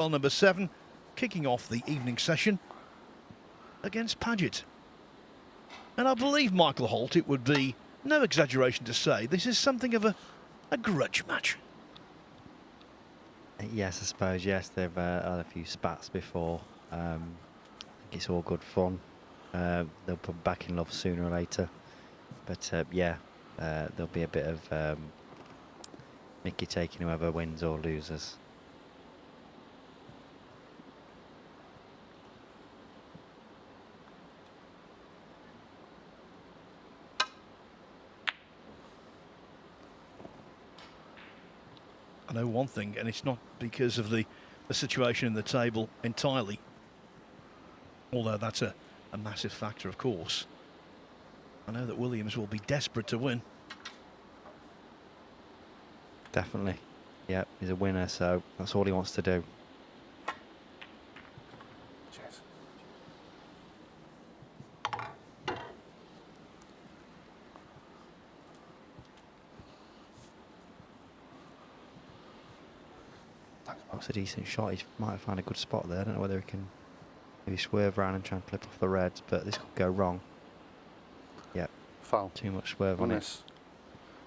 Well, number 7, kicking off the evening session against Pagett. And I believe, Michael Holt, it would be no exaggeration to say this is something of a grudge match. Yes, I suppose, yes. They've had a few spats before. I think it's all good fun. They'll put back in love sooner or later. But, yeah, there'll be a bit of Mickey taking whoever wins or loses. I know one thing, and it's not because of the situation in the table entirely, although that's a massive factor, of course. I know that Williams will be desperate to win. Definitely. Yep, he's a winner, so that's all he wants to do. Cheers. That's a decent shot. He might have found a good spot there. I don't know whether he can maybe swerve around and try and clip off the reds, but this could go wrong. Yep. Foul. Too much swerve on it.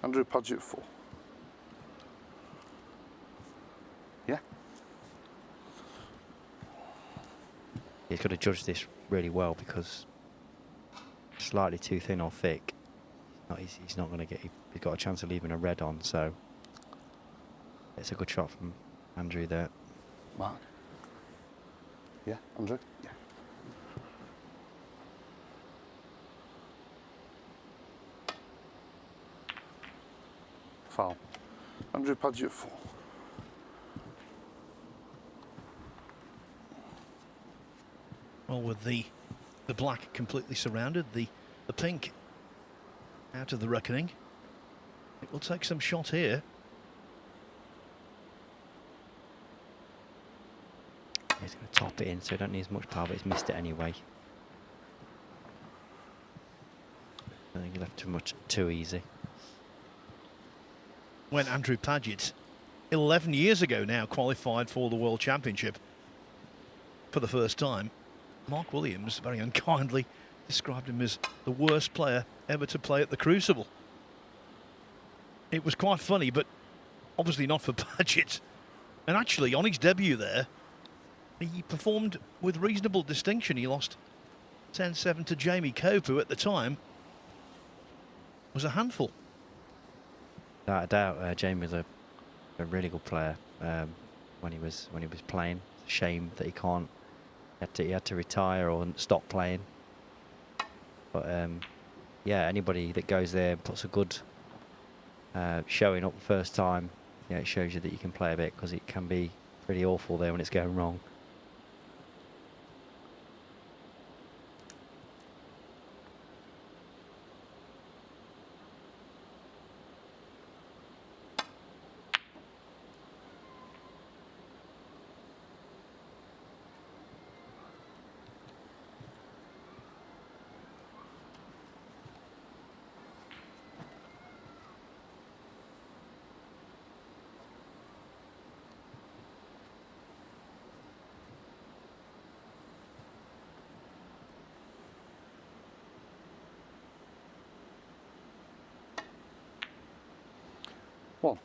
Andrew Pagett 4. Yeah. He's got to judge this really well because slightly too thin or thick. He's not going to get. He's got a chance of leaving a red on, so it's a good shot from Andrew there. Mark. Yeah, Andrew. Yeah. Foul. Andrew Pagett 4. Well, with the black completely surrounded, the pink out of the reckoning, it will take some shot here. He's going to top it in, so he don't need as much power, but he's missed it anyway. I think he left too easy. When Andrew Pagett, 11 years ago now, qualified for the World Championship for the first time, Mark Williams very unkindly described him as the worst player ever to play at the Crucible. It was quite funny, but obviously not for Pagett. And actually, on his debut there, he performed with reasonable distinction. He lost 10-7 to Jamie Cope, who at the time was a handful. Without a doubt, Jamie was a really good player when he was playing. It's a shame that he had to retire or stop playing. But yeah, anybody that goes there and puts a good showing up the first time, yeah, it shows you that you can play a bit, because it can be pretty awful there when it's going wrong. One.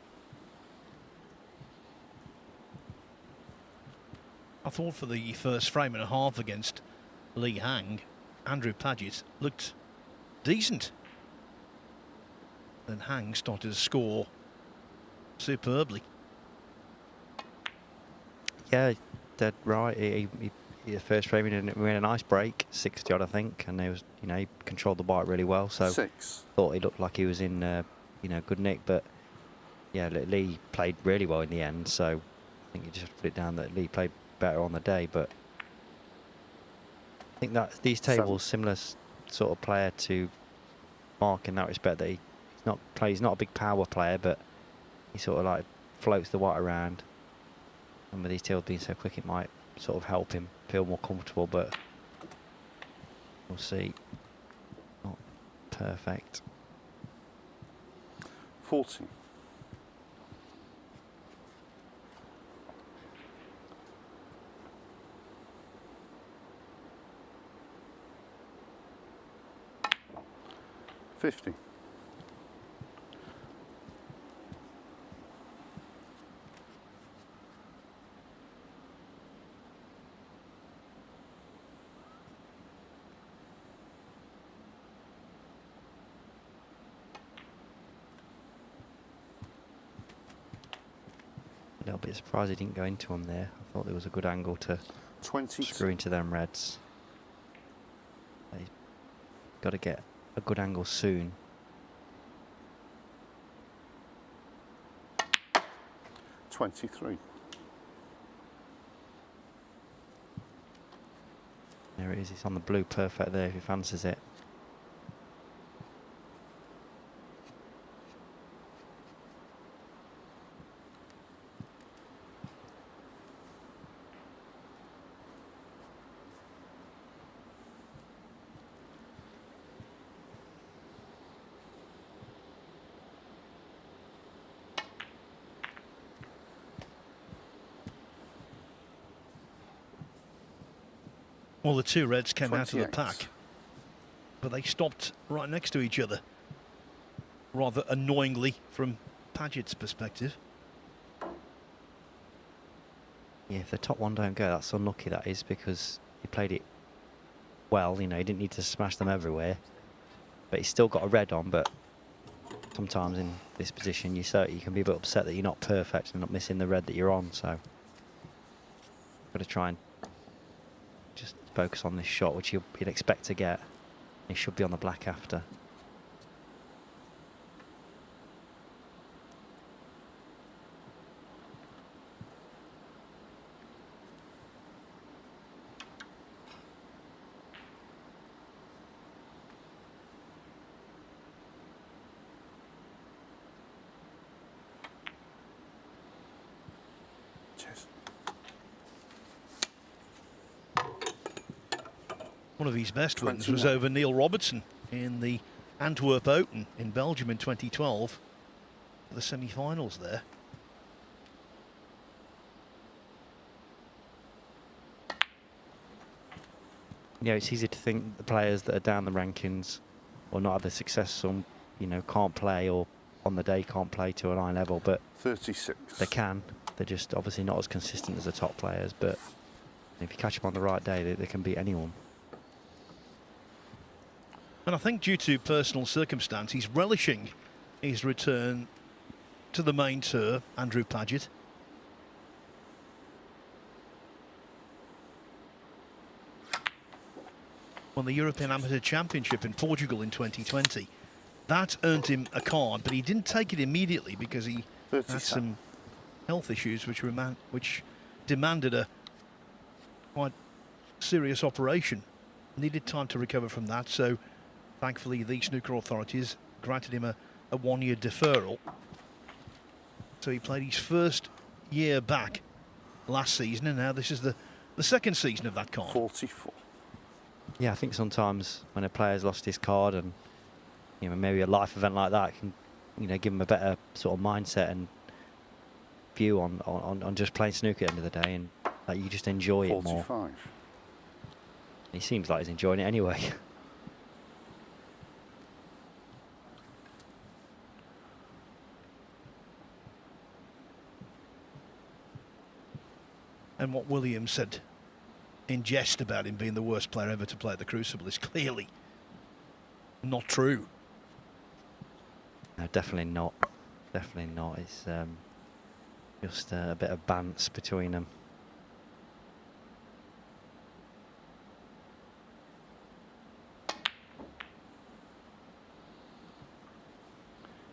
I thought for the first frame and a half against Lee Hang, Andrew Pagett looked decent. Then Hang started to score superbly. Yeah, dead right. He the first frame we had a nice break, 60 odd I think, and he controlled the bite really well. So 6. thought he looked like he was in good nick, but yeah, Lee played really well in the end. So I think you just have to put it down that Lee played better on the day. But I think that these tables, similar sort of player to Mark in that respect, that he's not a big power player, but he sort of like floats the white around. And with these tables being so quick, it might sort of help him feel more comfortable, but we'll see. Not perfect. 40. 50. A little bit surprised he didn't go into him there. I thought there was a good angle to 22. screw into them reds. He's got to get a good angle soon. 23. There it is, it's on the blue, perfect there if he fancies it. Well, the two reds came out of the 28. pack, but they stopped right next to each other, rather annoyingly from Pagett's perspective. Yeah, if the top one don't go, that's unlucky, that is, because he played it well. You know, he didn't need to smash them everywhere, but he's still got a red on. But sometimes in this position, you can be a bit upset that you're not perfect and not missing the red that you're on. So, got to try and just focus on this shot, which you'd expect to get. He should be on the black after. Cheers. One of his best wins was 21. over Neil Robertson in the Antwerp Open in Belgium in 2012. The semi-finals there. Yeah, it's easy to think the players that are down the rankings or not had the success, some, you know, can't play, or on the day can't play to an high level, but 36. they can. They're just obviously not as consistent as the top players, but if you catch them on the right day, they can beat anyone. And I think due to personal circumstance, he's relishing his return to the main tour, Andrew Pagett. Won the European Amateur Championship in Portugal in 2020. That earned him a card, but he didn't take it immediately because he 37. had some health issues which demanded a quite serious operation. Needed time to recover from that, so thankfully the snooker authorities granted him a one-year deferral. So he played his first year back last season, and now this is the second season of that card. 44. Yeah, I think sometimes when a player's lost his card, and you know, maybe a life event like that can, you know, give him a better sort of mindset and view on just playing snooker at the end of the day, and like, you just enjoy it more. 45. He seems like he's enjoying it anyway. And what Williams said in jest about him being the worst player ever to play at the Crucible is clearly not true. No, definitely not. Definitely not. It's just a bit of bants between them.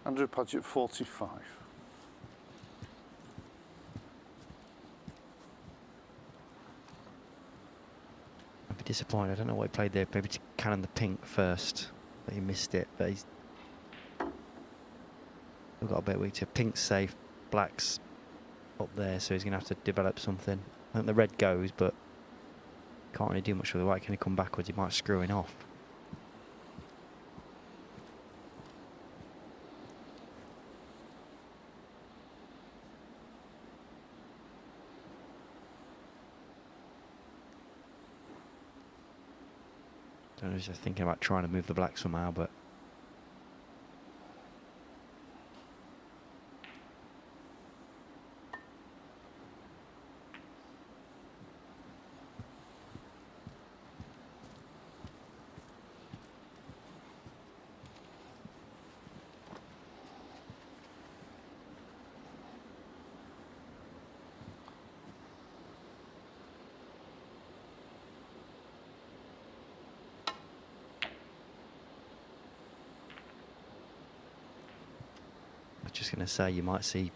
Andrew Pagett, 45. I'd be disappointed. I don't know what he played there. Maybe to cannon the pink first, but he missed it. But he's still got a bit weak to pink's safe, black's up there, so he's going to have to develop something. I think the red goes, but can't really do much with the white. Can he come backwards? He might screw it off. Don't know, he's just thinking about trying to move the black somehow, but just going to say you might see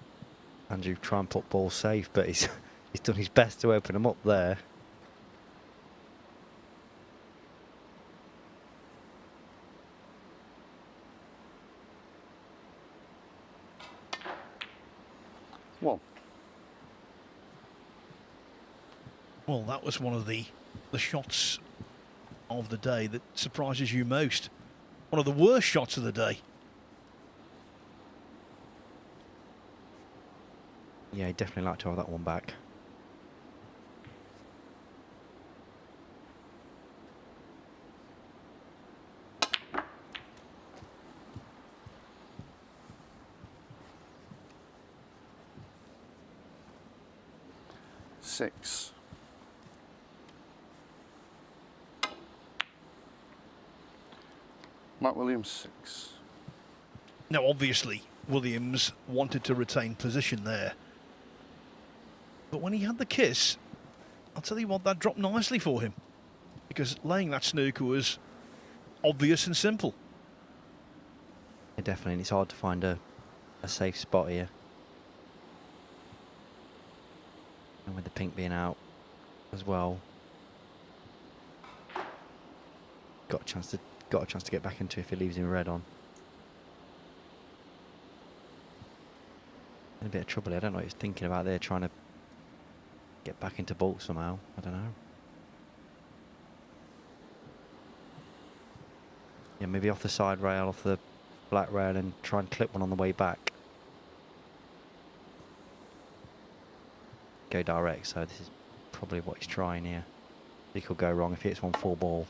Andrew try and put ball safe, but he's he's done his best to open them up there. One. Well, that was one of the shots of the day that surprises you most. One of the worst shots of the day. Yeah, he'd definitely like to have that one back. Six. Matt Williams, 6. Now, obviously, Williams wanted to retain position there. But when he had the kiss, I'll tell you what, that dropped nicely for him. Because laying that snooker was obvious and simple. Yeah, definitely, and it's hard to find a safe spot here. And with the pink being out as well, got a chance to get back into if he leaves him red on. In a bit of trouble. I don't know what he's thinking about there, trying to get back into baulk somehow. I don't know. Yeah, maybe off the side rail, off the black rail, and try and clip one on the way back. Go direct, so this is probably what he's trying here. He could go wrong if he hits one full ball.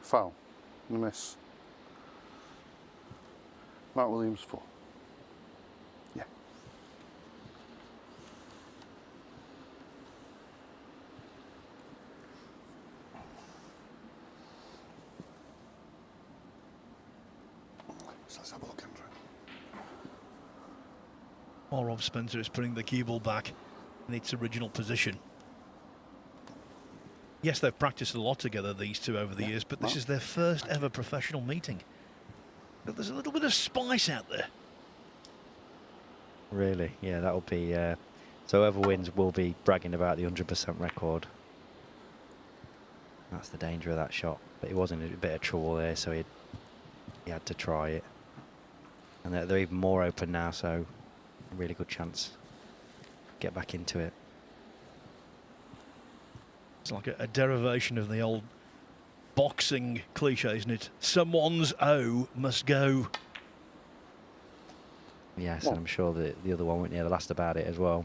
Foul. Miss. Matt Williams, 4. Yeah. So let's have a look, Andrew. While Rob Spencer is putting the cue ball back in its original position. Yes, they've practiced a lot together, these two, over the years, but this is their first ever professional meeting. But there's a little bit of spice out there. Really? Yeah, that'll be... so whoever wins will be bragging about the 100% record. That's the danger of that shot. But he was in a bit of trouble there, so he had to try it. And they're even more open now, so a really good chance. Get back into it. It's like a derivation of the old boxing cliche, isn't it? Someone's O must go. Yes, Well, and I'm sure that the other one went near the last about it as well.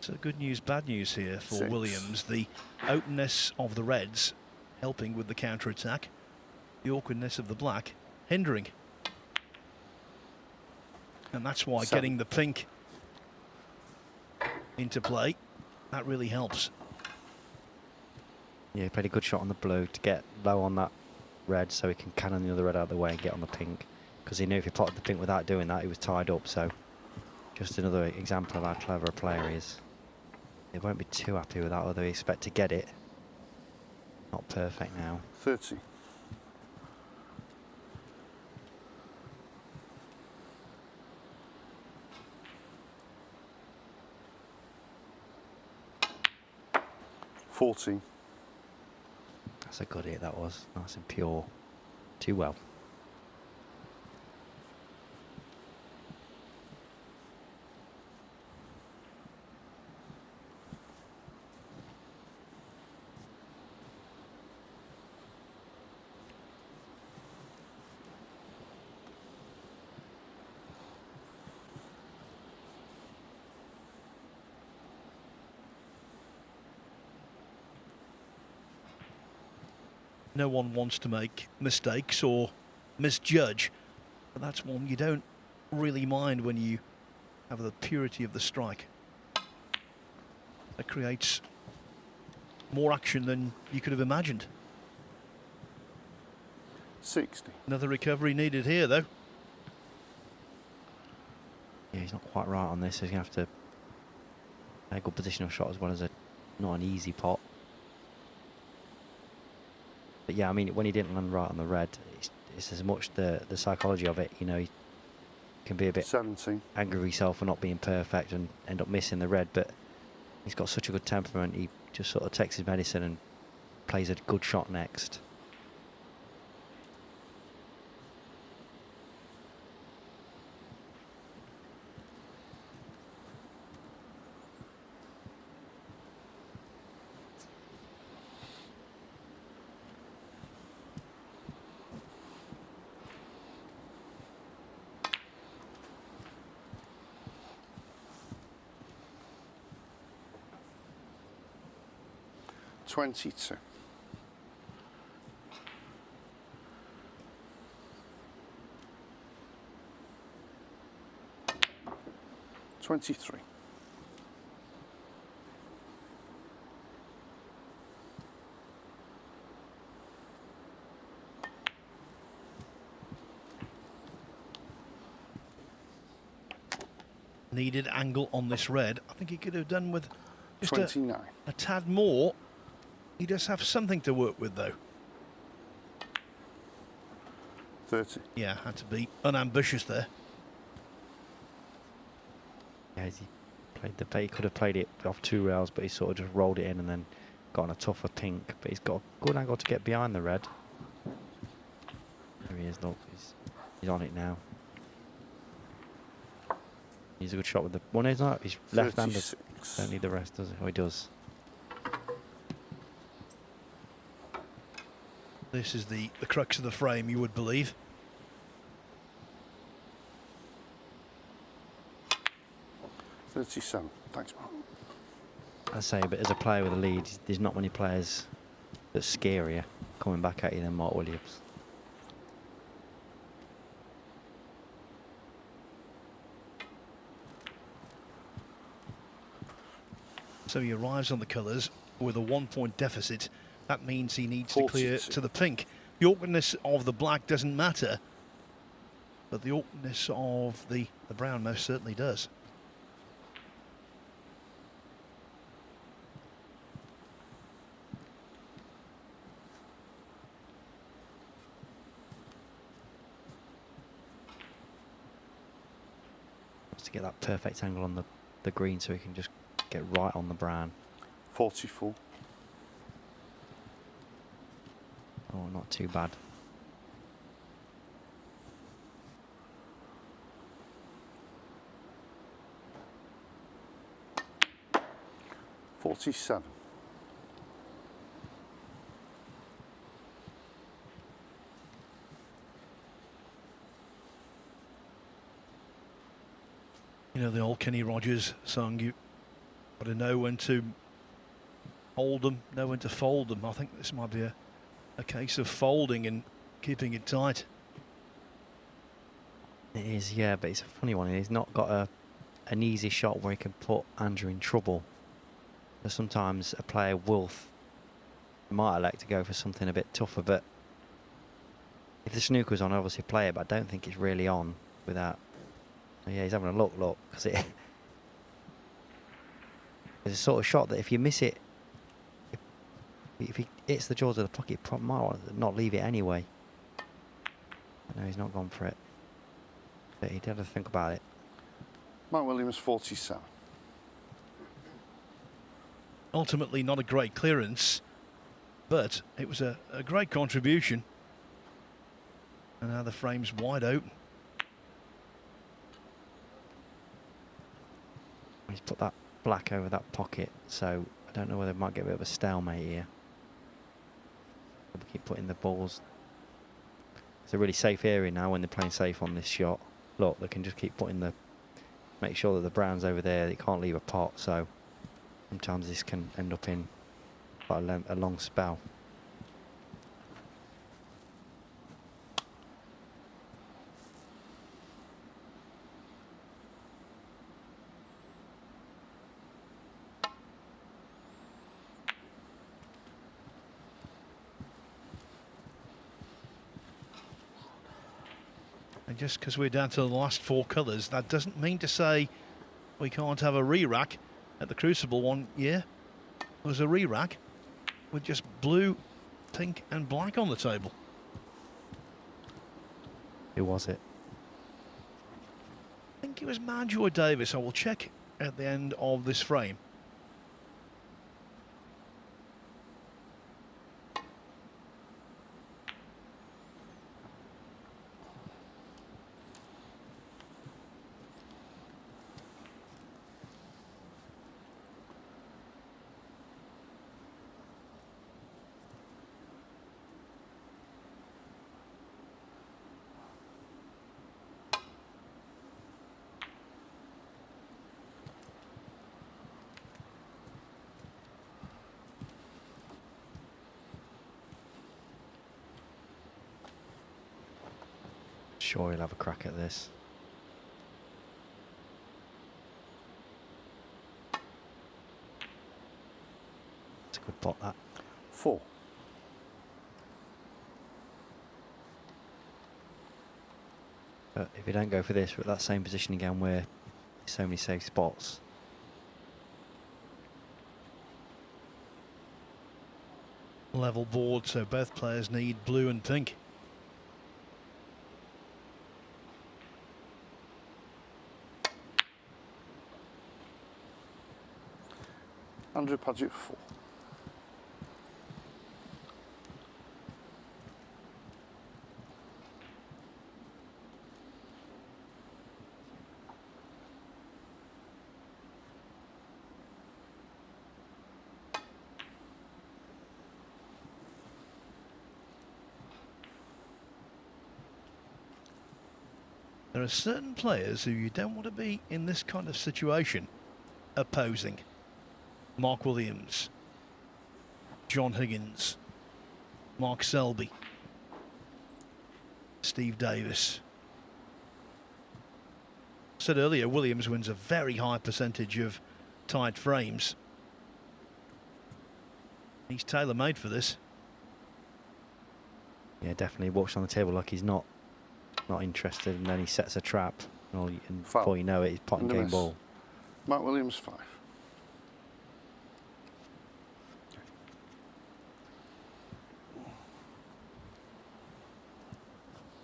So good news, bad news here for 6. Williams. The openness of the reds helping with the counter-attack. The awkwardness of the black hindering. And that's why 7. getting the pink into play, that really helps. Yeah, he played a good shot on the blue to get low on that red so he can cannon the other red out of the way and get on the pink. Because he knew if he plotted the pink without doing that, he was tied up. So just another example of how clever a player he is. They won't be too happy with that, although they expect to get it. Not perfect now. 30. That's a good hit, that was. Nice and pure. Too well. No one wants to make mistakes or misjudge, but that's one you don't really mind when you have the purity of the strike. That creates more action than you could have imagined. 60. Another recovery needed here, though. Yeah, he's not quite right on this. So he's going to have to a good positional shot as well as not an easy pot. But yeah, I mean, when he didn't land right on the red, it's as much the psychology of it. You know, he can be a bit 17. angry with himself for not being perfect and end up missing the red. But he's got such a good temperament. He just sort of takes his medicine and plays a good shot next. $22. $23. Needed angle on this red. I think he could have done with just 29. a tad more. He does have something to work with, though. 30. Yeah, had to be unambitious there. Yeah, he played he could have played it off 2 rails, but he sort of just rolled it in and then got on a tougher pink. But he's got a good angle to get behind the red. There he is, look. He's on it now. He's a good shot with the... Well, no, he's not. He's left-handed. 36. Don't need the rest, does he? Oh, he does. This is the crux of the frame, you would believe. $37. Thanks, Mark. I say, but as a player with a lead, there's not many players that's scarier coming back at you than Mark Williams. So he arrives on the colours with a 1-point deficit. That means he needs to 42. clear to the pink. The awkwardness of the black doesn't matter, but the awkwardness of the brown most certainly does. Wants to get that perfect angle on the green so he can just get right on the brown. 44. Oh, not too bad. $47. You know the old Kenny Rogers song, you got to know when to hold them, know when to fold them. I think this might be a case of folding and keeping it tight. It is, yeah, but it's a funny one. He's not got an easy shot where he can put Andrew in trouble. So sometimes a player might elect to go for something a bit tougher, but if the snooker's on, obviously play it, but I don't think it's really on without... Yeah, he's having a look, because it's a sort of shot that if you miss it, if he hits the jaws of the pocket, he might want to not leave it anyway. No, he's not gone for it. But he did have to think about it. Mark Williams, 47. Ultimately not a great clearance, but it was a great contribution. And now the frame's wide open. He's put that black over that pocket, so I don't know whether it might get a bit of a stalemate here. We'll keep putting the balls. It's a really safe area now when they're playing safe on this shot. Look, they can just keep putting make sure that the brown's over there. They can't leave a pot, so sometimes this can end up in quite a long spell. And just because we're down to the last 4 colours, that doesn't mean to say we can't have a re-rack. At the Crucible one year, there was a re-rack with just blue, pink and black on the table. Who was it? I think it was Marjorie Davis. I will check at the end of this frame. Sure, he'll have a crack at this. It's a good pot, that. 4. But if you don't go for this, we're at that same position again where so many safe spots. Level board, so both players need blue and pink. Andrew Pagett, 4. There are certain players who you don't want to be in this kind of situation opposing. Mark Williams, John Higgins, Mark Selby, Steve Davis. I said earlier, Williams wins a very high percentage of tied frames. He's tailor-made for this. Yeah, definitely walks on the table like he's not interested, and then he sets a trap, and before you know it, he's potting game ball. Mark Williams, 5.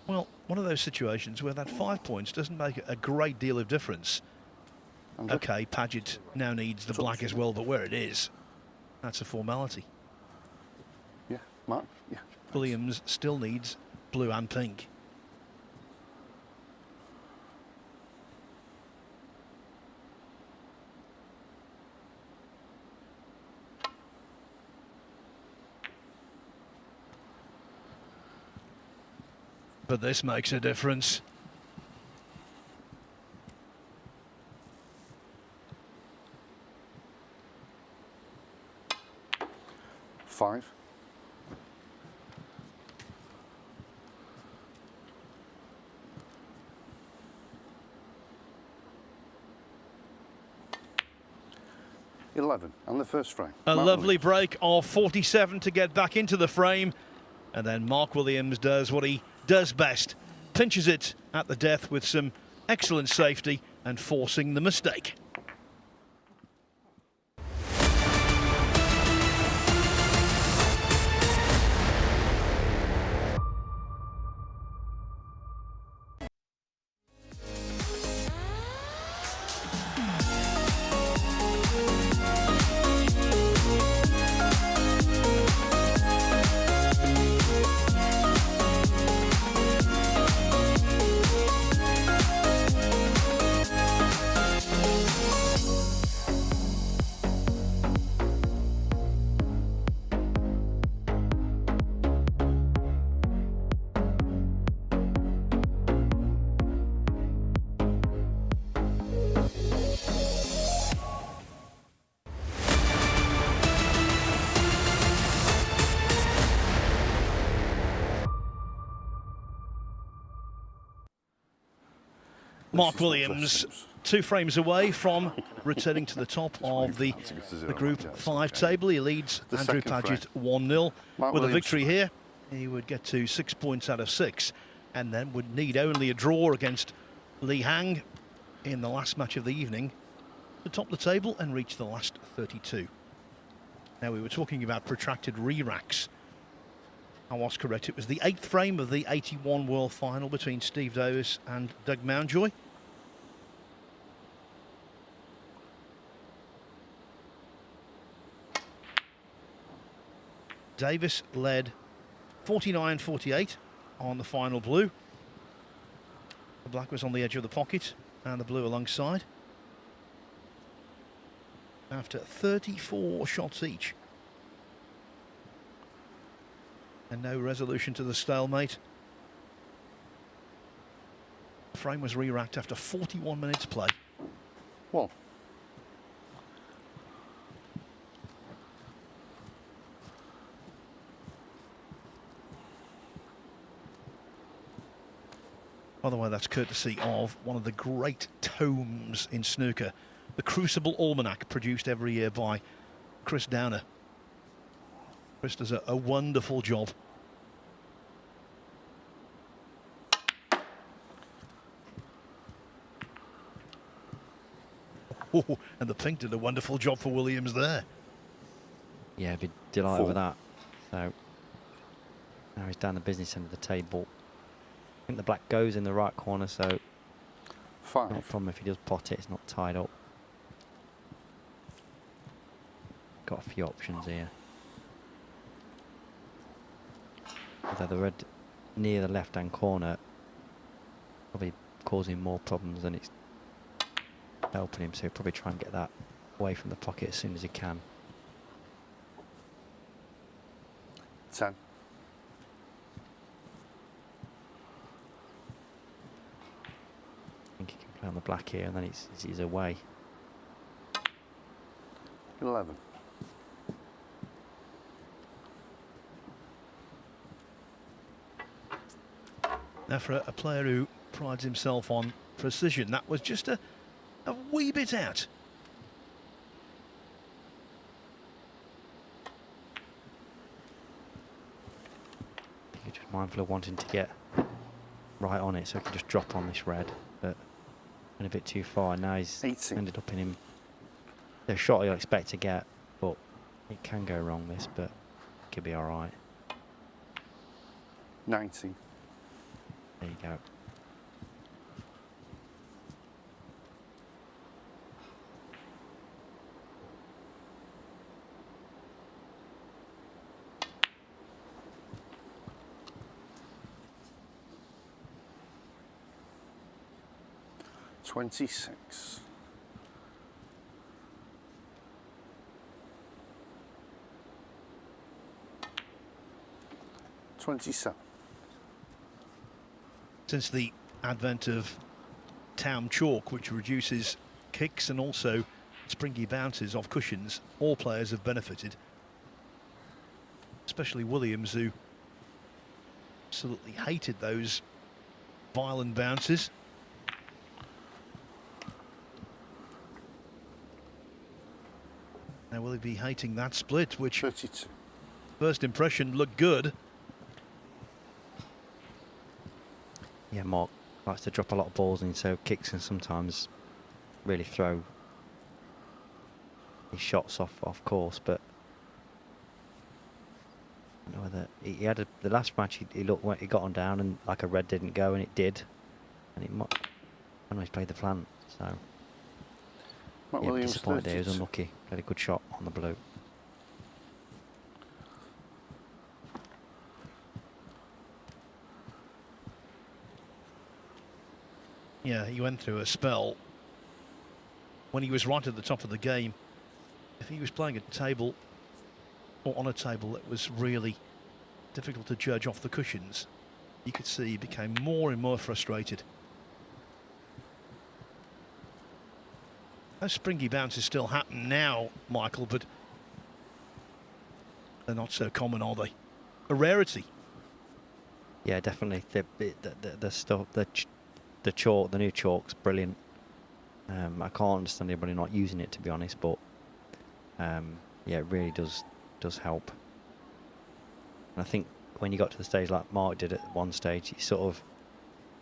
Well, one of those situations where that 5 points doesn't make a great deal of difference. Andrew? Okay, Pagett now needs the black as well, but where it is, that's a formality. Yeah, Mark? Yeah. Williams still needs blue and pink. But this makes a difference. Five. On the first frame. A Mark lovely Williams. break of 47 to get back into the frame. And then Mark Williams does what he does best. Pinches it at the death with some excellent safety and forcing the mistake. Mark Williams, 2 frames away from returning to the top of the Group 5 table. He leads Andrew Pagett 1-0. With a victory here, he would get to 6 points out of 6 and then would need only a draw against Li Hang in the last match of the evening to top the table and reach the last 32. Now, we were talking about protracted re-racks. I was correct. It was the 8th frame of the 81 World Final between Steve Davis and Doug Mountjoy. Davis led 49-48 on the final blue. The black was on the edge of the pocket and the blue alongside. After 34 shots each. And no resolution to the stalemate. The frame was re-racked after 41 minutes play. Whoa. By the way, that's courtesy of one of the great tomes in snooker, the Crucible Almanac, produced every year by Chris Downer. Chris does a wonderful job. Oh, and the pink did a wonderful job for Williams there. Yeah, I'd be delighted with that. So now he's down the business end of the table. I think the black goes in the right corner, so 5. not a problem if he does pot it. It's not tied up. Got a few options here. Although the red near the left-hand corner probably causing more problems than it's helping him, so he'll probably try and get that away from the pocket as soon as he can. 10. I think he can play on the black here, and then he's away. 11. Now, for a player who prides himself on precision, that was just a wee bit out. You're just mindful of wanting to get right on it so he can just drop on this red, but went a bit too far. Now he's 18. ended up in him. The shot you'll expect to get, but it can go wrong this, but it could be all right. 19. There you go. $26. 27. Since the advent of town chalk, which reduces kicks and also springy bounces off cushions, all players have benefited. Especially Williams, who absolutely hated those violent bounces. Now will he be hating that split, which 32. first impression looked good. Yeah, Mark likes to drop a lot of balls in, so kicks can sometimes really throw his shots off course. But I don't know whether he had the last match he looked when he got on down and like a red didn't go, and it did, and it might. I know he's played the plant, so Matt yeah, Williams, disappointed there. He was 32. unlucky. Had a good shot on the blue. Yeah, he went through a spell when he was right at the top of the game. If he was playing a table or on a table that was really difficult to judge off the cushions, you could see he became more and more frustrated. Those springy bounces still happen now, Michael, but they're not so common, are they? A rarity. Yeah, definitely. The stuff, the chalk, the new chalk's brilliant. I can't understand anybody not using it, to be honest, but yeah, it really does help. And I think when you got to the stage like Mark did at one stage, he sort of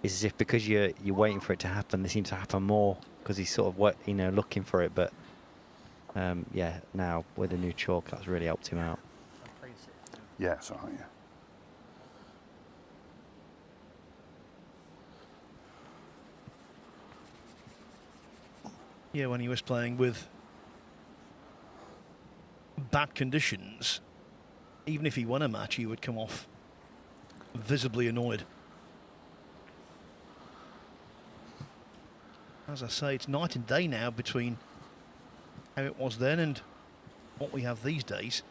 it's as if because you're waiting for it to happen, they seem to happen more because he's sort of looking for it. But yeah, now with the new chalk, that's really helped him out. Yeah, it's all right, yeah. Yeah, when he was playing with bad conditions, even if he won a match, he would come off visibly annoyed. As I say, it's night and day now between how it was then and what we have these days.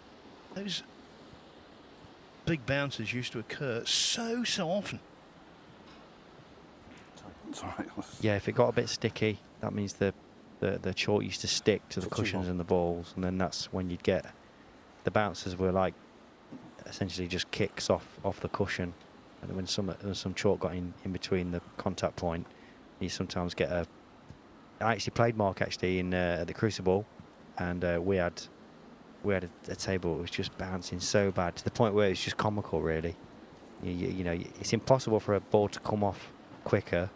Those big bounces used to occur so often. It's all right. Yeah, if it got a bit sticky, that means the chalk used to stick to the cushions and the balls, and then that's when you'd get the bouncers were like essentially just kicks off the cushion, and when some chalk got in between the contact point, you sometimes get a. I actually played Mark actually in at the Crucible, and we had a table that was just bouncing so bad to the point where it was just comical, really. You know, it's impossible for a ball to come off quicker.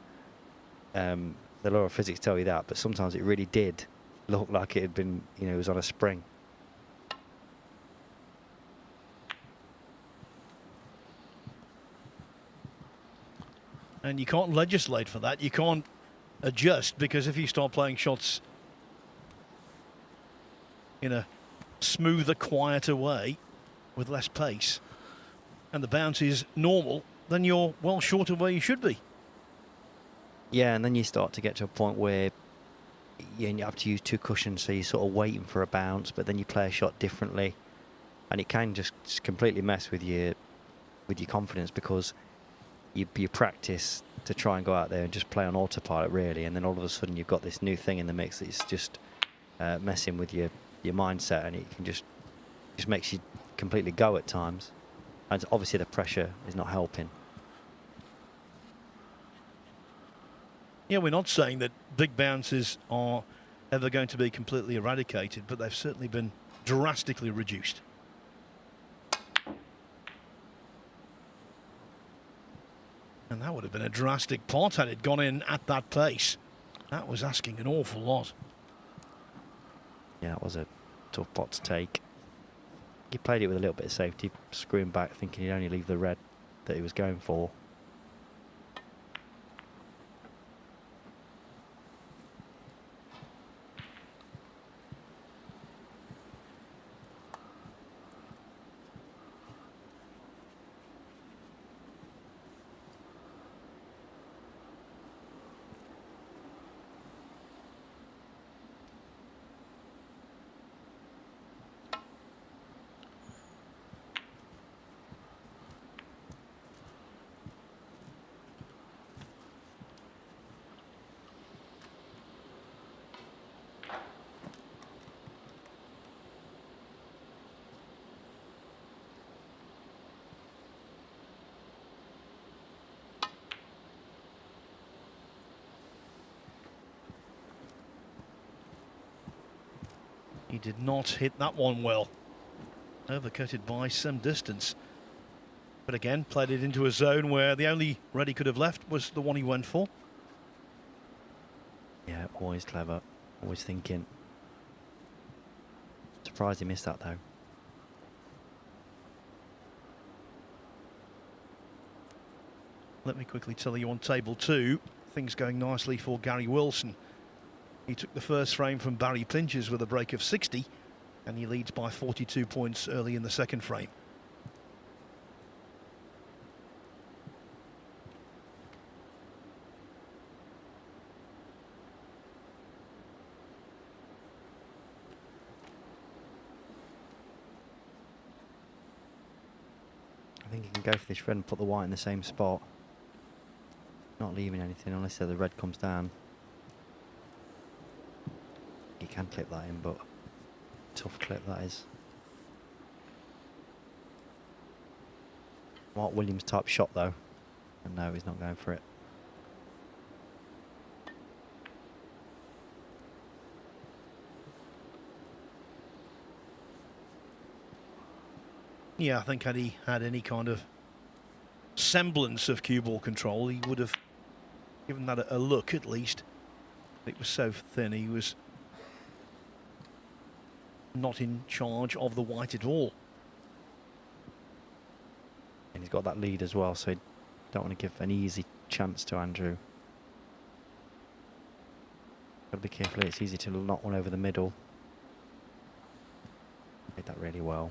The law of physics tell you that, but sometimes it really did look like it had been, it was on a spring. And you can't legislate for that. You can't adjust, because if you start playing shots in a smoother, quieter way with less pace, and the bounce is normal, then you're well short of where you should be. Yeah, and then you start to get to a point where you have to use two cushions, so you're sort of waiting for a bounce, but then you play a shot differently, and it can just completely mess with your confidence, because you practice to try and go out there and just play on autopilot, really, and then all of a sudden you've got this new thing in the mix that's just messing with your mindset, and it can just makes you completely go at times, and obviously the pressure is not helping. Yeah, we're not saying that big bounces are ever going to be completely eradicated, but they've certainly been drastically reduced. And that would have been a drastic pot had it gone in at that pace. That was asking an awful lot. Yeah, it was a tough pot to take. He played it with a little bit of safety, screwing back, thinking he'd only leave the red that he was going for. He did not hit that one well. Overcutted by some distance. But again, played it into a zone where the only red he could have left was the one he went for. Yeah, always clever, always thinking. Surprised he missed that though. Let me quickly tell you on table 2, things going nicely for Gary Wilson. He took the first frame from Barry Clinches with a break of 60, and he leads by 42 points early in the second frame. I think he can go for this red and put the white in the same spot. Not leaving anything unless the red comes down. He can clip that in, but tough clip that is. Mark Williams type shot though, and no, he's not going for it. Yeah, I think had he had any kind of semblance of cue ball control, he would have given that a look at least. It was so thin, he was not in charge of the white at all. And he's got that lead as well, so you don't want to give an easy chance to Andrew. Got to be careful, it's easy to knock one over the middle. Did that really well.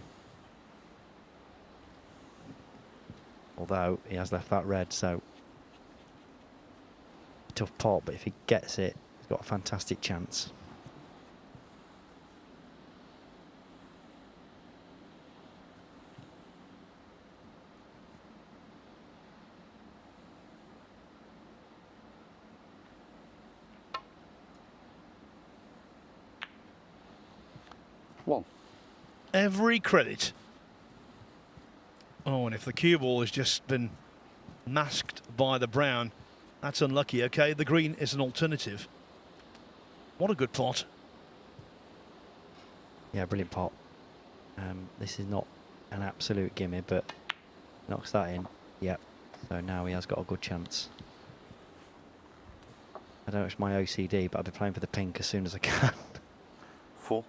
Although he has left that red, so tough pot, but if he gets it, he's got a fantastic chance. One. Every credit. Oh, and if the cue ball has just been masked by the brown, that's unlucky. Okay, the green is an alternative. What a good pot. Yeah, brilliant pot. This is not an absolute gimme, but knocks that in. Yep. So now he has got a good chance. I don't know if it's my OCD, but I'll be playing for the pink as soon as I can. 4.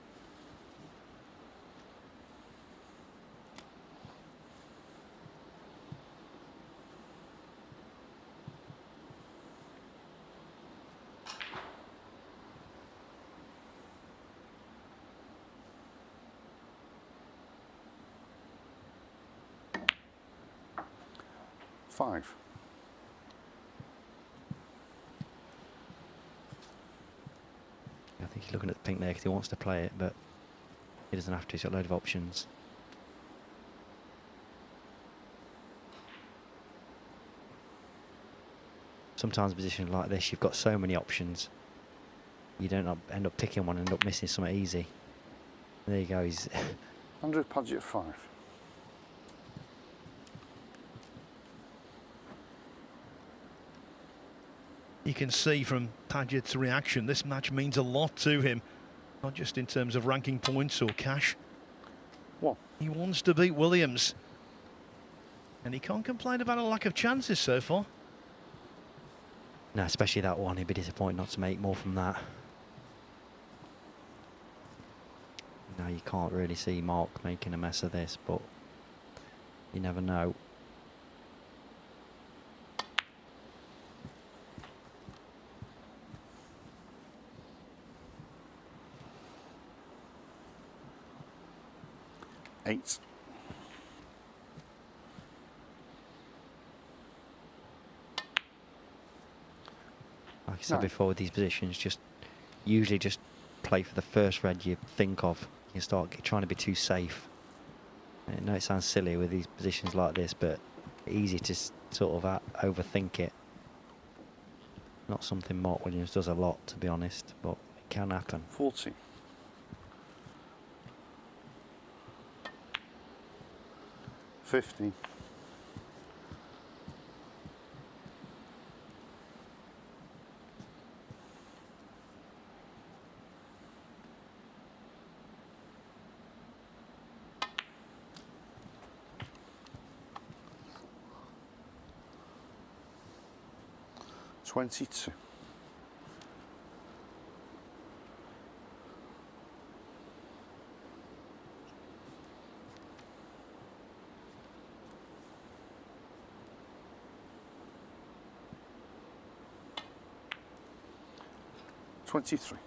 Five. I think he's looking at the pink there because he wants to play it, but he doesn't have to. He's got a load of options. Sometimes in positions like this, you've got so many options. You don't end up picking one and end up missing something easy. There you go. He's Andrew Pagett 5. You can see from Pagett's reaction, this match means a lot to him, not just in terms of ranking points or cash. 1. He wants to beat Williams, and he can't complain about a lack of chances so far. no, especially that one. He'd be disappointed not to make more from that. Now you can't really see Mark making a mess of this, but you never know. Eight. Like I said 9. before, with these positions, usually just play for the first red you think of. You start trying to be too safe. I know it sounds silly with these positions like this, but easy to sort of overthink it. Not something Mark Williams does a lot, to be honest, but it can happen. 40. 50. 22. 23.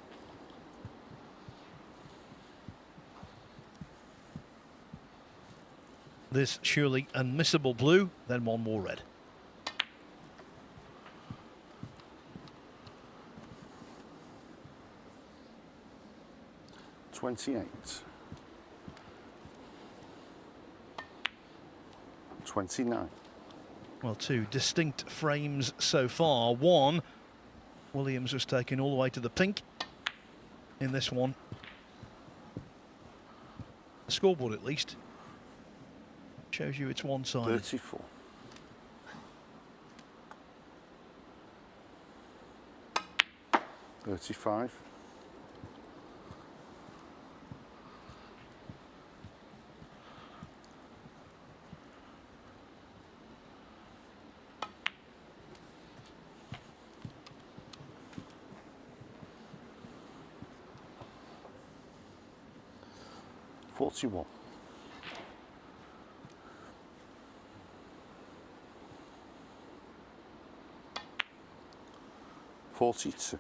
This surely unmissable blue, then one more red. 28. 29. Well, two distinct frames so far. One, Williams was taken all the way to the pink in this one. The scoreboard, at least, shows you it's one-sided. 34. 35. 40. 41. $42.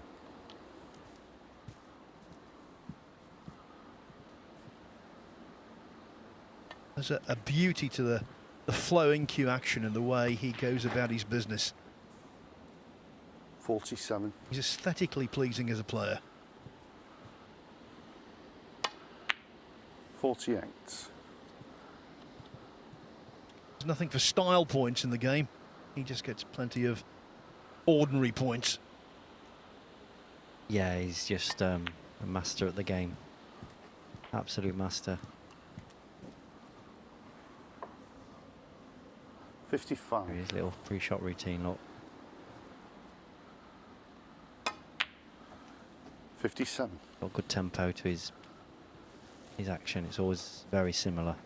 There's a beauty to the flowing cue action and the way he goes about his business. 47. He's aesthetically pleasing as a player. 48. There's nothing for style points in the game. He just gets plenty of ordinary points. Yeah, he's just a master at the game. Absolute master. 55. His little pre-shot routine, look. 57. Got good tempo to his action. It's always very similar.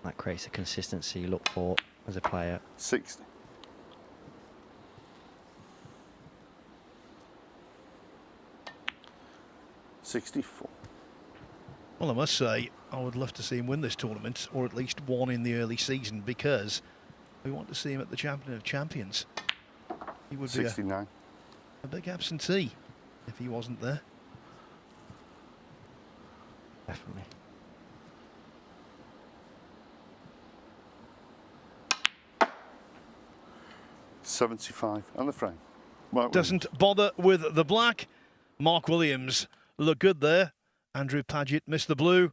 That creates a consistency you look for as a player. 60. $64. Well, I must say, I would love to see him win this tournament, or at least one in the early season, because we want to see him at the Champion of Champions. He would be 69. a big absentee if he wasn't there. Definitely. $75 on the frame. Right, Doesn't bother with the black. Mark Williams looked good there. Andrew Pagett missed the blue.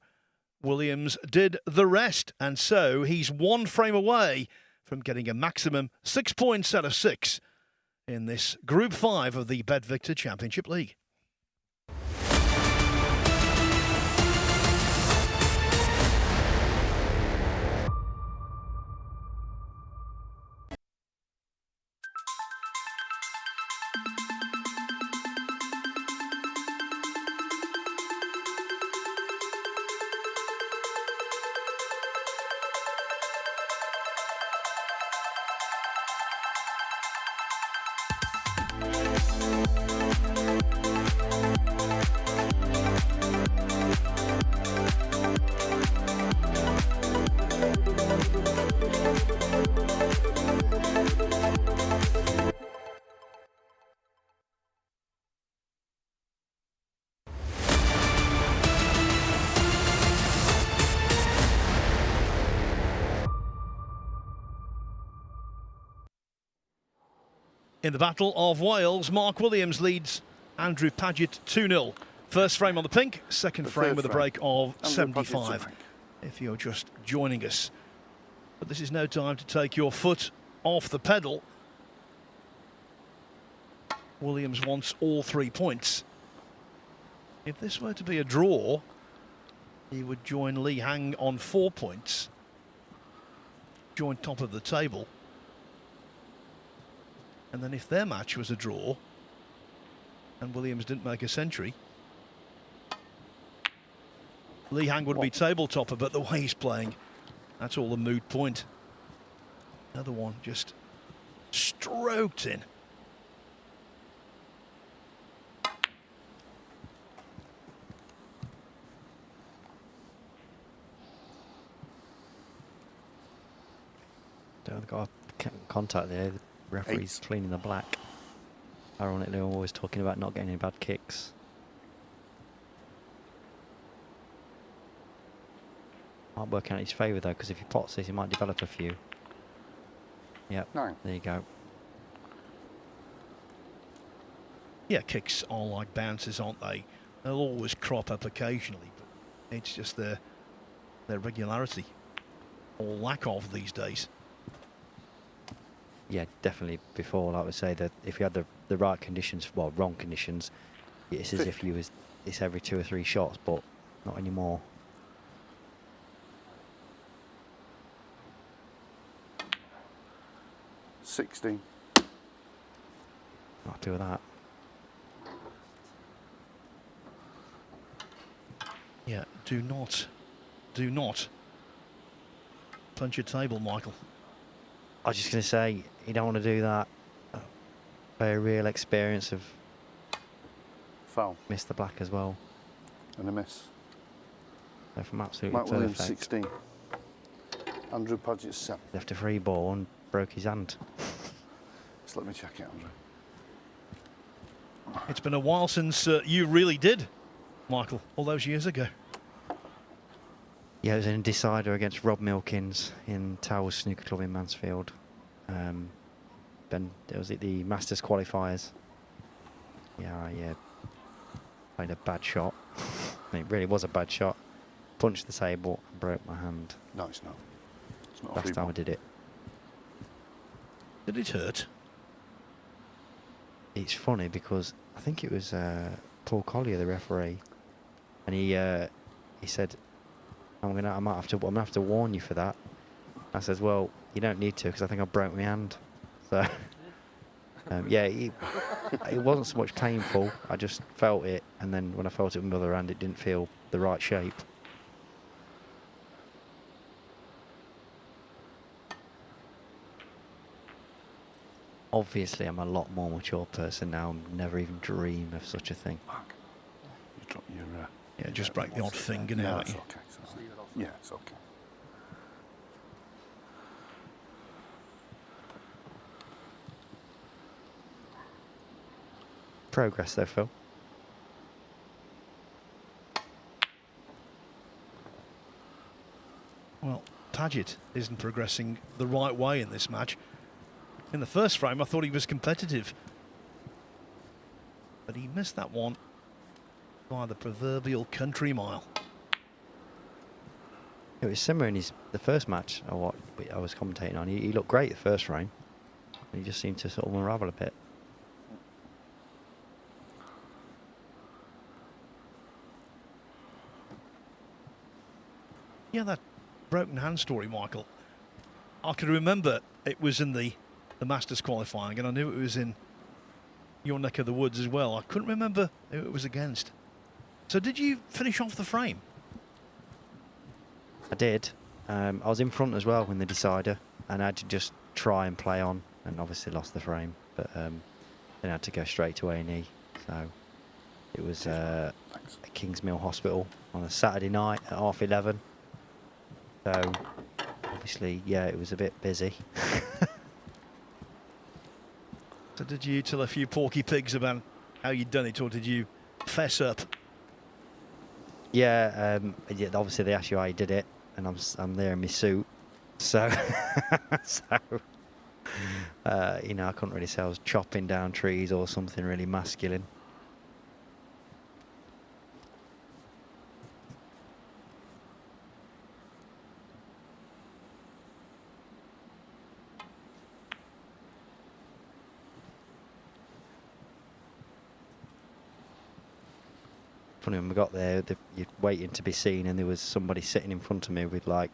Williams did the rest, and so he's one frame away from getting a maximum 6 points out of 6 in this Group 5 of the BetVictor Championship League. In the Battle of Wales, Mark Williams leads Andrew Pagett 2-0. First frame on the pink, second frame with a break of 75, if you're just joining us. But this is no time to take your foot off the pedal. Williams wants all 3 points. If this were to be a draw, he would join Li Hang on 4 points, join top of the table. And then if their match was a draw and Williams didn't make a century, Li Hang would be table topper, but the way he's playing, that's all a moot point. Another one just stroked in. Don't got contact there. The referee's cleaning the black. Ironically, I'm always talking about not getting any bad kicks. Might work out in his favour though, because if he pots this, he might develop a few. Yep, 9. there you go. Yeah, kicks are like bounces, aren't they? They'll always crop up occasionally, but it's just their regularity, or lack of these days. Yeah, definitely before, like we say, that if you had the right conditions, well, wrong conditions, it's as if you was, it's every 2 or 3 shots, but not anymore. $16. Happy with that. Yeah, do not punch your table, Michael. I was just going to say, you don't want to do that. Very real experience of Foul. missed the black as well. And a miss. So from absolutely Mike Williams, perfect. 16. Andrew Pagett, 7. Left a free ball and broke his hand. Just let me check it, Andrew. It's been a while since you really did, Michael, all those years ago. Yeah, it was an decider against Rob Milkins in Towers Snooker Club in Mansfield. Then it was at the Masters qualifiers. Yeah, I played a bad shot. It really was a bad shot. Punched the table and broke my hand. No, it's not. It's not a Last free time ball. I did it. Did it hurt? It's funny because I think it was Paul Collier, the referee, and he said, I'm gonna have to warn you for that." I says, "Well, you don't need to because I think I broke my hand." So yeah, it wasn't so much painful. I just felt it, and then when I felt it with my other hand, it didn't feel the right shape. Obviously, I'm a lot more mature person now. Never even dream of such a thing. Mark, you drop your... Yeah, just break the odd finger no, now. it's okay. It's all right. Yeah, it's okay. Progress though, Phil. Well, Pagett isn't progressing the right way in this match. In the first frame, I thought he was competitive, but he missed that one by the proverbial country mile. It was similar in the first match or what I was commentating on. He looked great the first frame. He just seemed to sort of unravel a bit. Yeah, that broken hand story, Michael. I could remember it was in the Masters qualifying, and I knew it was in your neck of the woods as well. I couldn't remember who it was against. So did you finish off the frame? I did. I was in front as well in the decider, and I had to just try and play on, and obviously lost the frame. But then I had to go straight to A&E. So it was at Kingsmill Hospital on a Saturday night at 11:30. So obviously, yeah, it was a bit busy. So did you tell a few porky pigs about how you'd done it, or did you fess up? Yeah, obviously they asked you how you did it, and I'm there in my suit, so you know, I couldn't really say I was chopping down trees or something really masculine. Funny, when we got there, you're waiting to be seen, and there was somebody sitting in front of me with like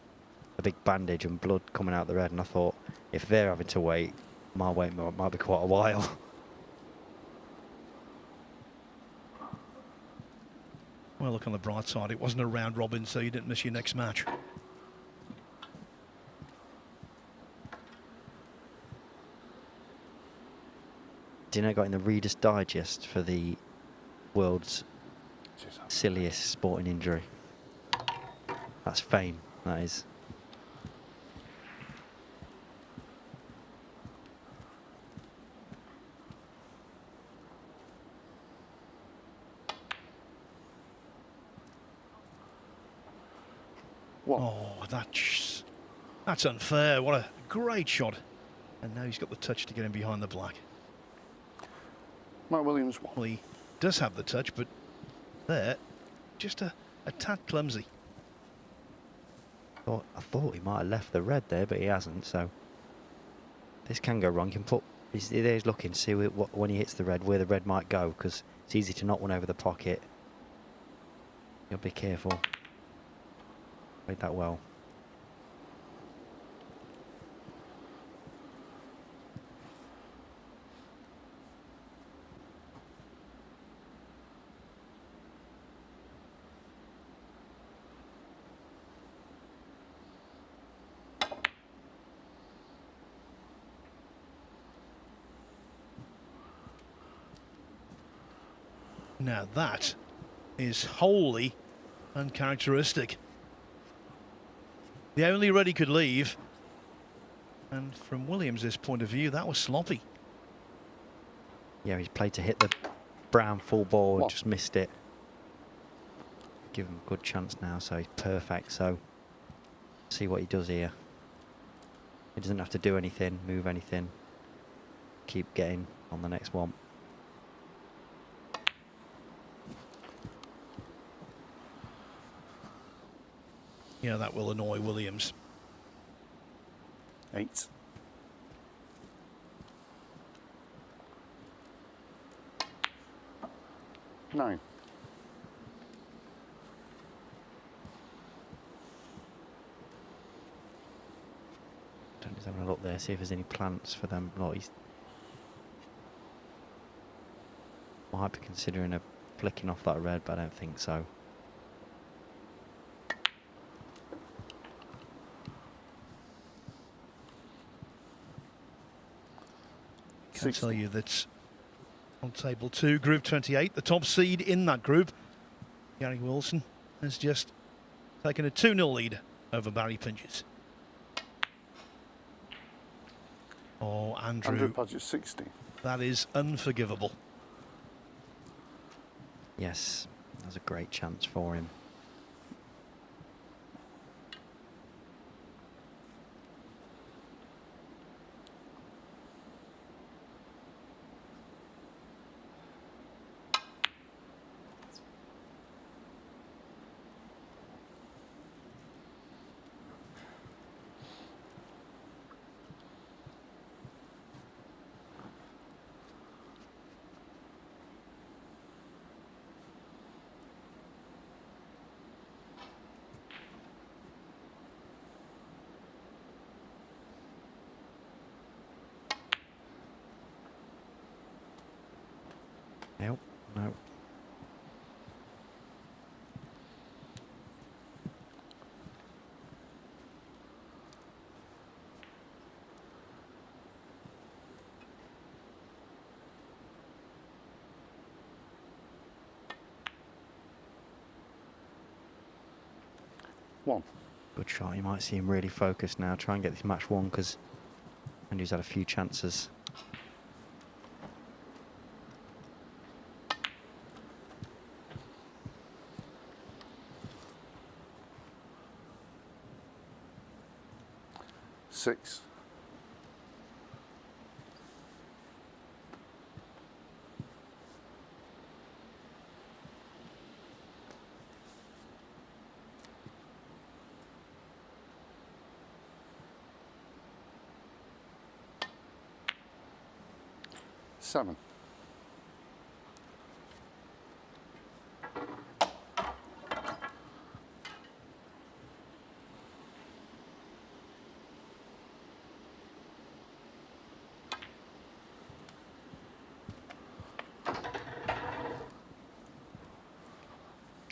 a big bandage and blood coming out the red, and I thought, if they're having to wait, my wait might be quite a while. Well, look on the bright side, it wasn't a round robin, so you didn't miss your next match. Dinner got in the Reader's Digest for the world's silliest sporting injury. That's fame, that is. What? Oh, that's unfair. What a great shot. And now he's got the touch to get him behind the black. Mike Williams, what? Well, he does have the touch, but there, just a tad clumsy. I thought he might have left the red there, but he hasn't, so this can go wrong. You can put, he's looking to see when he hits the red, where the red might go, because it's easy to knock one over the pocket. You'll be careful. Played that well. Now that is wholly uncharacteristic. The only red he could leave. And from Williams' point of view, that was sloppy. Yeah, he's played to hit the brown full ball and What? just missed it. Give him a good chance now, so he's perfect. So, see what he does here. He doesn't have to do anything, move anything. Keep getting on the next one. Yeah, that will annoy Williams. 8. Nine. Just having a look there, see if there's any plants for them. Look, he's might be considering a flicking off that red, but I don't think so. Can tell you that on table 2, Group 28, the top seed in that group, Gary Wilson, has just taken a 2-0 lead over Barry Pinches. Oh, Andrew Pagett 60. that is unforgivable. Yes, that was a great chance for him. Nope, no. One. Good shot. You might see him really focused now. Try and get this match won because Andy's had a few chances. Six. Seven.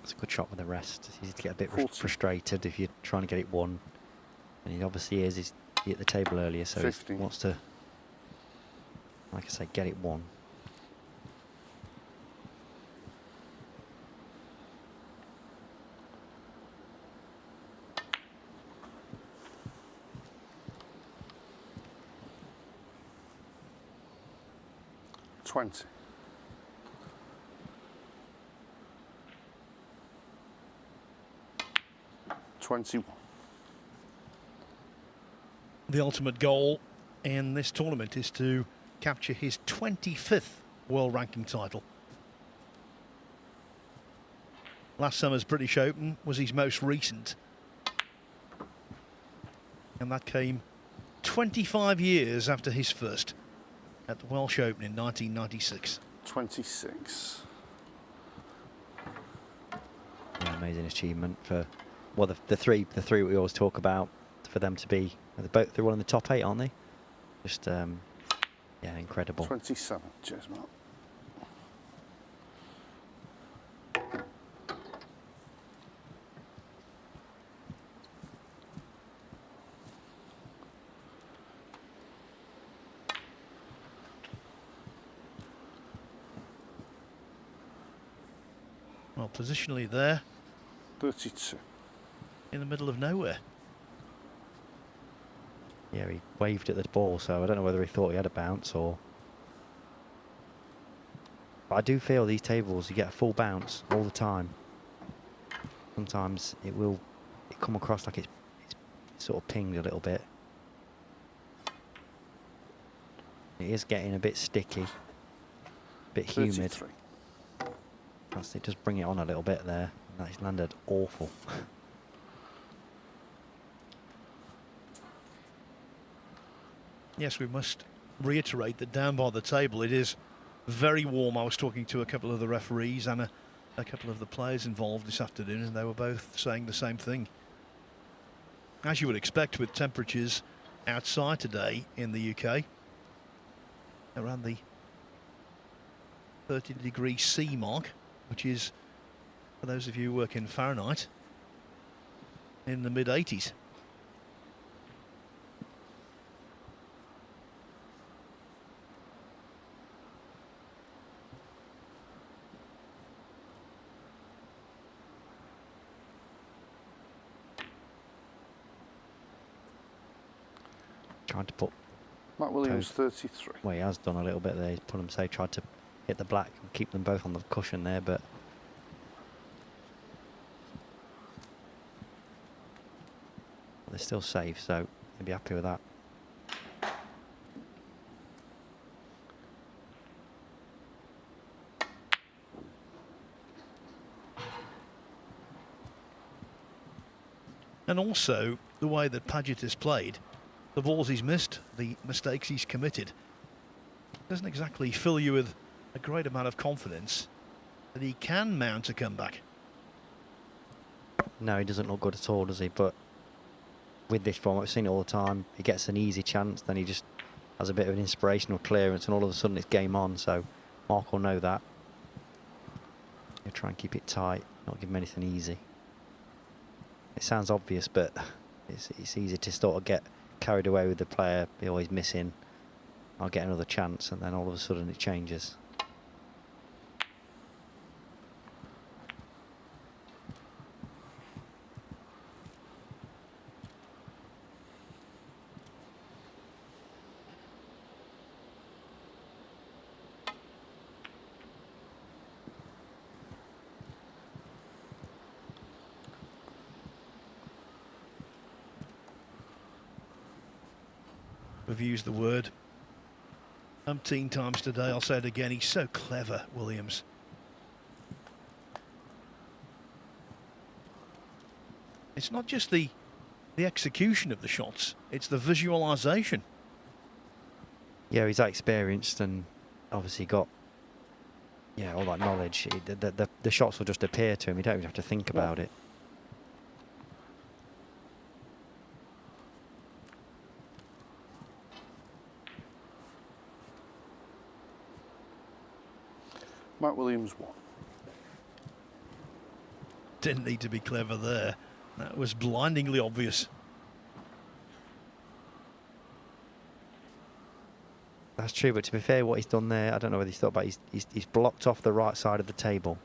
It's a good shot with the rest. It's easy to get a bit 40. frustrated if you're trying to get it won. And he obviously is. He hit the table earlier, so 50. he wants to, like I say, get it won. 20. The ultimate goal in this tournament is to capture his 25th world ranking title. Last summer's British Open was his most recent. And that came 25 years after his first at the Welsh Open in 1996. 26. Yeah, amazing achievement for, well, the three we always talk about, for them to be, they're one in the top 8, aren't they? Just, yeah, incredible. 27. Cheers, Mark. Well, positionally there, 32. in the middle of nowhere. Yeah, he waved at the ball, so I don't know whether he thought he had a bounce or... But I do feel these tables, you get a full bounce all the time. Sometimes it come across like it's sort of pinged a little bit. It is getting a bit sticky, a bit humid. 33. It does bring it on a little bit there. That's landed awful. Yes, we must reiterate that down by the table it is very warm. I was talking to a couple of the referees and a couple of the players involved this afternoon, and they were both saying the same thing. As you would expect with temperatures outside today in the UK, around the 30-degree C mark, which is, for those of you who work in Fahrenheit, in the mid-80s. Tried to put... Matt Williams, 33. Well, he has done a little bit there. He's put them safe, tried to hit the black and keep them both on the cushion there, but... they're still safe, so he'll be happy with that. And also the way that Pagett has played, the balls he's missed, the mistakes he's committed, doesn't exactly fill you with a great amount of confidence that he can mount a comeback. No, he doesn't look good at all, does he? But with this form, I've seen it all the time. He gets an easy chance, then he just has a bit of an inspirational clearance, and all of a sudden it's game on. So Mark will know that. He'll try and keep it tight, not give him anything easy. It sounds obvious, but it's easy to sort of get carried away with the player. Be always missing. I'll get another chance, and then all of a sudden it changes. We've used the word umpteen times today. I'll say it again. He's so clever, Williams. It's not just the execution of the shots, it's the visualization. Yeah, he's that experienced and obviously got all that knowledge. The shots will just appear to him. You don't even have to think about it. Matt Williams, 1. Didn't need to be clever there. That was blindingly obvious. That's true, but to be fair, what he's done there, I don't know whether he's thought about it, he's blocked off the right side of the table.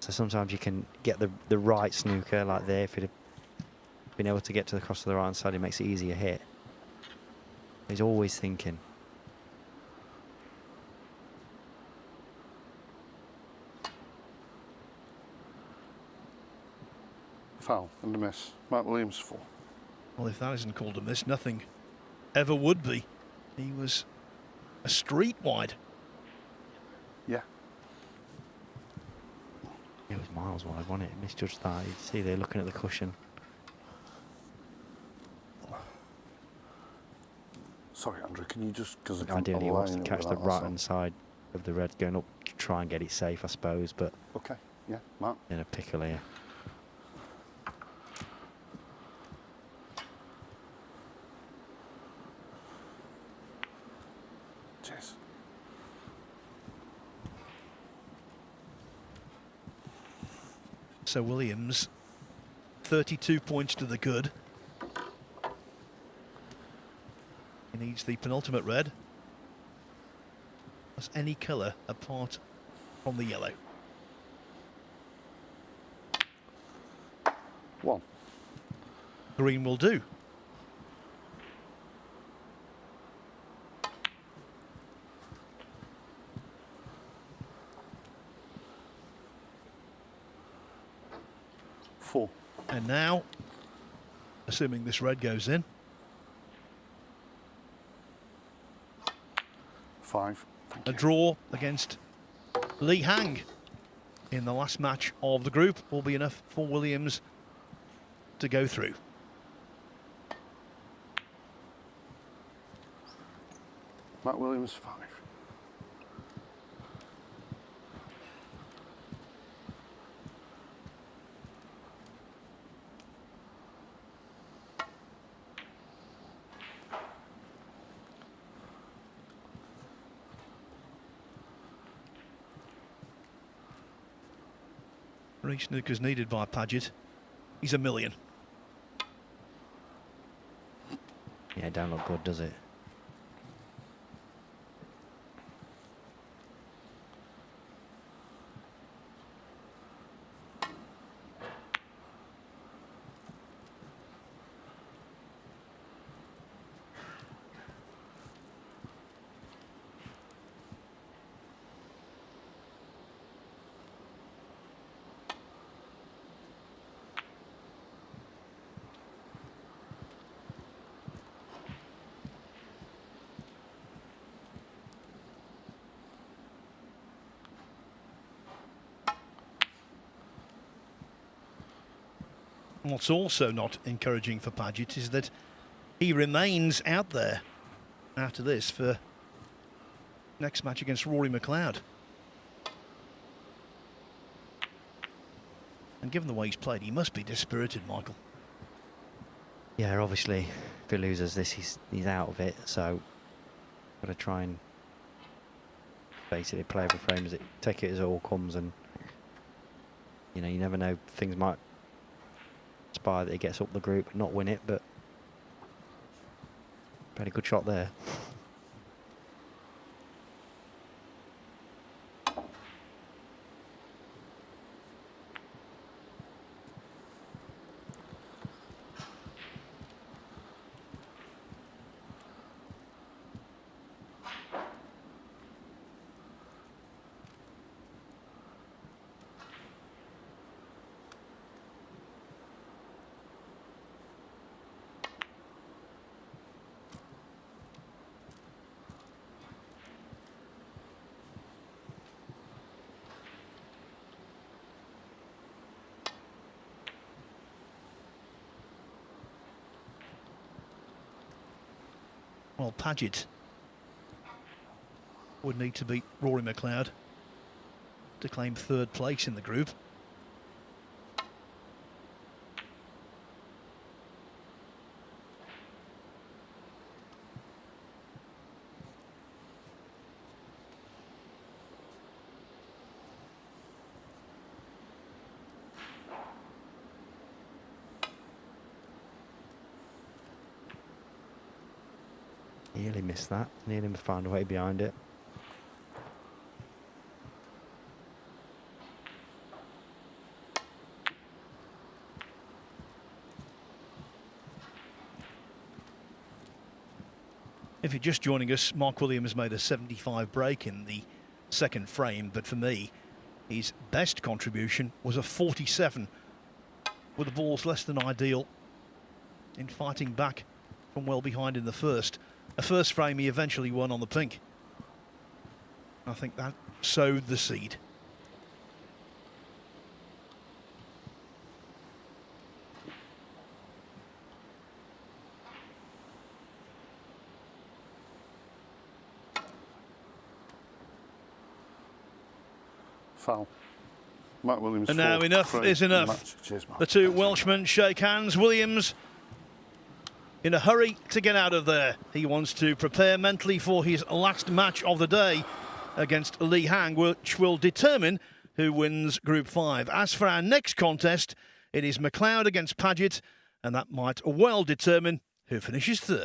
So sometimes you can get the right snooker like there. If he'd have been able to get to the cross to the right side, it makes it easier hit. He's always thinking. Foul and a miss. Matt Williams, 4. Well, if that isn't called a miss, nothing ever would be. He was a street wide. Yeah. It was miles wide, wasn't it? Misjudged that. You see there looking at the cushion. Sorry, Andrew, can you just... because Ideally, he wants to catch the right-hand side of the red, going up to try and get it safe, I suppose, but... Okay, yeah, Matt. In a pickle here. Cheers. So Williams, 32 points to the good. He needs the penultimate red. Plus any colour apart from the yellow. 1. Green will do. 4. And now, assuming this red goes in, 5. Thank a you. draw against Lee Hang in the last match of the group will be enough for Williams to go through. Matt Williams, 5. Snooker's needed by Pagett. He's a million. Yeah, it don't look good, does it? What's also not encouraging for Pagett is that he remains out there after this for next match against Rory McLeod. And given the way he's played, he must be dispirited, Michael. Yeah, obviously, if he loses this, he's out of it. So, got to try and basically play every frame as it, take it as it all comes, and you know, you never know, things might inspire that he gets up the group and not win it, but pretty good shot there. Well, Pagett would need to beat Rory McLeod to claim third place in the group. Nearly missed that. Nearly found a way behind it. If you're just joining us, Mark Williams made a 75 break in the second frame, but for me, his best contribution was a 47, with the balls less than ideal in fighting back from well behind in the first. A first frame he eventually won on the pink. I think that sowed the seed. Foul. Matt Williams. And now 4, enough Craig is in the enough. match. Cheers, Mark. The two Welshmen shake hands. Williams in a hurry to get out of there. He wants to prepare mentally for his last match of the day against Lee Hang, which will determine who wins Group 5. As for our next contest, it is McLeod against Pagett, and that might well determine who finishes third.